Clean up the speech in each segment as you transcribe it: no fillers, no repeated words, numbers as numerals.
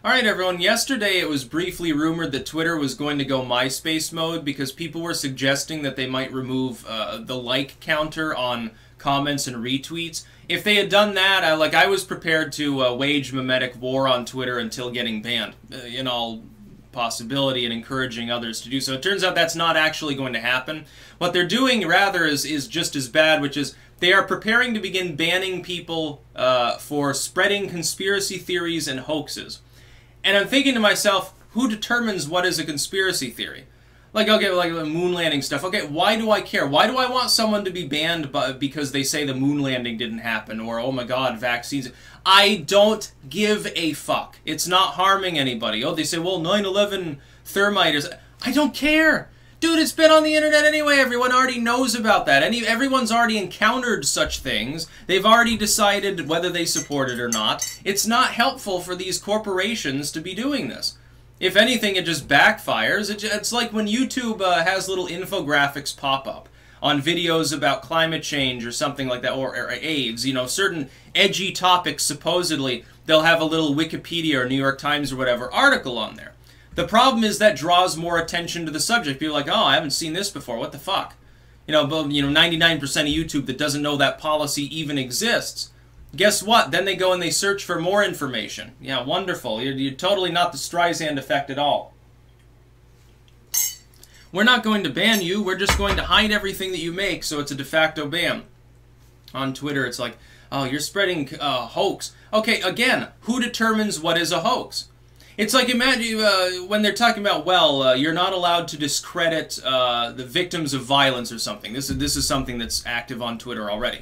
Alright everyone, yesterday it was briefly rumored that Twitter was going to go MySpace mode because people were suggesting that they might remove the like counter on comments and retweets. If they had done that, I was prepared to wage mimetic war on Twitter until getting banned, in all possibility, and encouraging others to do so. It turns out that's not actually going to happen. What they're doing rather is just as bad, which is they are preparing to begin banning people for spreading conspiracy theories and hoaxes. And I'm thinking to myself, who determines what is a conspiracy theory? Like, okay, like the moon landing stuff. Okay, why do I care? Why do I want someone to be banned because they say the moon landing didn't happen? Or, oh my god, vaccines. I don't give a fuck. It's not harming anybody. Oh, they say, well, 9/11 thermite is... I don't care! Dude, it's been on the internet anyway. Everyone already knows about that. Everyone's already encountered such things. They've already decided whether they support it or not. It's not helpful for these corporations to be doing this. If anything, it just backfires. It's like when YouTube has little infographics pop up on videos about climate change or something like that, or AIDS, you know, certain edgy topics, supposedly, they'll have a little Wikipedia or New York Times or whatever article on there. The problem is that draws more attention to the subject. People are like, oh, I haven't seen this before. What the fuck? You know, 99% of YouTube that doesn't know that policy even exists. Guess what? Then they go and they search for more information. Yeah, wonderful. You're totally not the Streisand effect at all. We're not going to ban you. We're just going to hide everything that you make, so it's a de facto ban. On Twitter, it's like, oh, you're spreading hoax. Okay, again, who determines what is a hoax? It's like, imagine when they're talking about, well, you're not allowed to discredit the victims of violence or something. This is something that's active on Twitter already.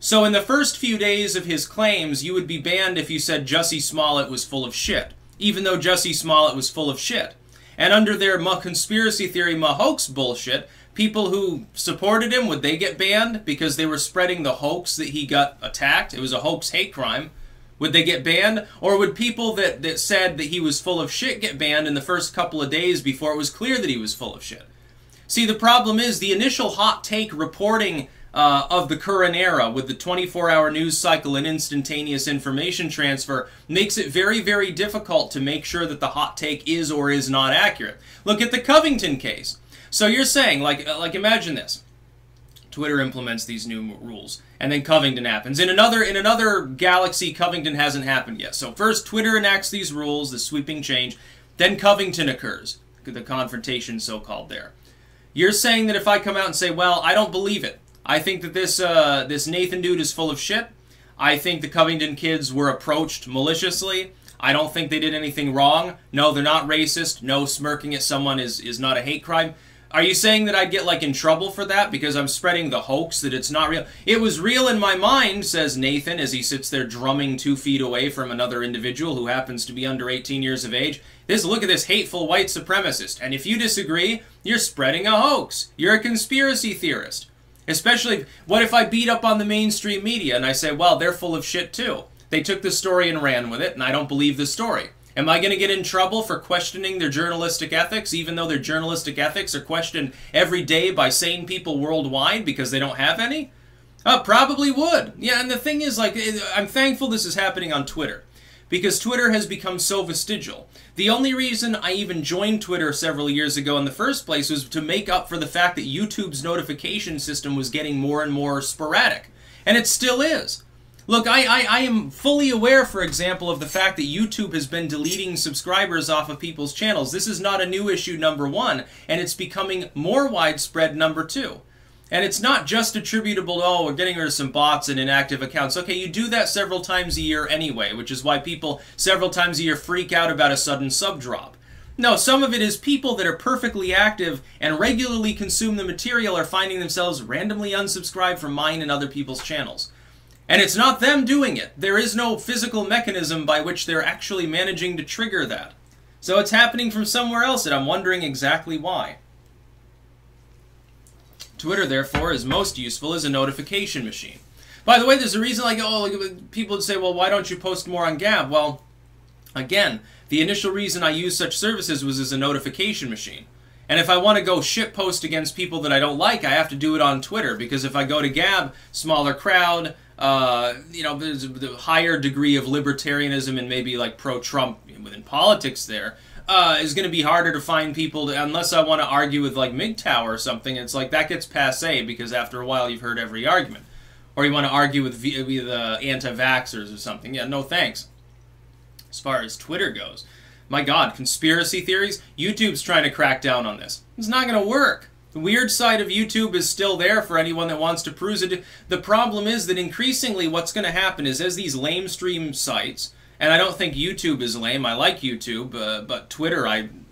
So in the first few days of his claims, you would be banned if you said Jussie Smollett was full of shit, even though Jussie Smollett was full of shit. And under their conspiracy theory, hoax bullshit, people who supported him, would they get banned because they were spreading the hoax that he got attacked? It was a hoax hate crime. Would they get banned? Or would people that said that he was full of shit get banned in the first couple of days before it was clear that he was full of shit? See, the problem is the initial hot take reporting of the current era with the 24-hour news cycle and instantaneous information transfer makes it very, very difficult to make sure that the hot take is or is not accurate. Look at the Covington case. So you're saying, like imagine this. Twitter implements these new rules, and then Covington happens. In another galaxy, Covington hasn't happened yet. So first, Twitter enacts these rules, the sweeping change, then Covington occurs, the confrontation so-called there. You're saying that if I come out and say, well, I don't believe it. I think that this Nathan dude is full of shit. I think the Covington kids were approached maliciously. I don't think they did anything wrong. No, they're not racist. No, smirking at someone is not a hate crime. Are you saying that I'd get, like, in trouble for that because I'm spreading the hoax that it's not real? It was real in my mind, says Nathan, as he sits there drumming 2 feet away from another individual who happens to be under 18 years of age. Look at this hateful white supremacist. And if you disagree, you're spreading a hoax. You're a conspiracy theorist. Especially, what if I beat up on the mainstream media and I say, well, they're full of shit too. They took the story and ran with it, and I don't believe the story. Am I going to get in trouble for questioning their journalistic ethics, even though their journalistic ethics are questioned every day by sane people worldwide because they don't have any? Probably would. Yeah, and the thing is, like, I'm thankful this is happening on Twitter, because Twitter has become so vestigial. The only reason I even joined Twitter several years ago in the first place was to make up for the fact that YouTube's notification system was getting more and more sporadic. And it still is. Look, I am fully aware, for example, of the fact that YouTube has been deleting subscribers off of people's channels. This is not a new issue, number one, and it's becoming more widespread, number two. And it's not just attributable to, oh, we're getting rid of some bots and inactive accounts. Okay, you do that several times a year anyway, which is why people several times a year freak out about a sudden sub drop. No, some of it is people that are perfectly active and regularly consume the material are finding themselves randomly unsubscribed from mine and other people's channels. And it's not them doing it. There is no physical mechanism by which they're actually managing to trigger that. So it's happening from somewhere else, and I'm wondering exactly why. Twitter, therefore, is most useful as a notification machine. By the way, there's a reason, like, oh, people would say, well, why don't you post more on Gab? Well, again, the initial reason I used such services was as a notification machine. And if I want to go shitpost against people that I don't like, I have to do it on Twitter, because if I go to Gab, smaller crowd, you know, there's a higher degree of libertarianism and maybe like pro-Trump within politics there, is going to be harder to find people to, unless I want to argue with like MGTOW or something. It's like that gets passé because after a while you've heard every argument. Or you want to argue with anti-vaxxers or something. Yeah, no thanks. As far as Twitter goes, my God, conspiracy theories? YouTube's trying to crack down on this. It's not going to work. The weird side of YouTube is still there for anyone that wants to peruse it. The problem is that increasingly what's going to happen is as these lamestream sites, and I don't think YouTube is lame, I like YouTube, but Twitter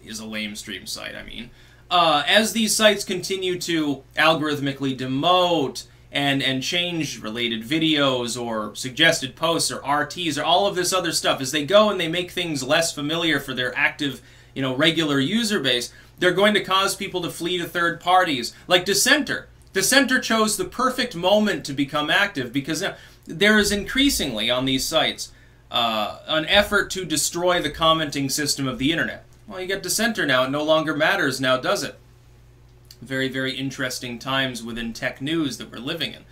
is a lamestream site, I mean. As these sites continue to algorithmically demote and change related videos or suggested posts or RTs or all of this other stuff, as they go and they make things less familiar for their active, you know, regular user base, they're going to cause people to flee to third parties. Like Dissenter. Dissenter chose the perfect moment to become active because there is increasingly on these sites an effort to destroy the commenting system of the internet. Well, you get Dissenter now. It no longer matters now, does it? Very, very interesting times within Technews that we're living in.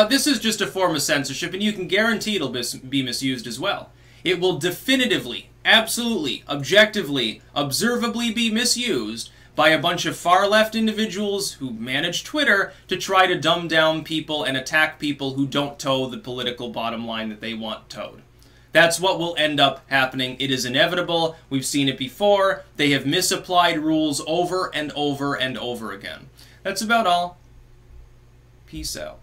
This is just a form of censorship, and you can guarantee it'll be misused as well. It will definitively, absolutely, objectively, observably be misused by a bunch of far-left individuals who manage Twitter to try to dumb down people and attack people who don't toe the political bottom line that they want towed. That's what will end up happening. It is inevitable. We've seen it before. They have misapplied rules over and over and over again. That's about all. Peace out.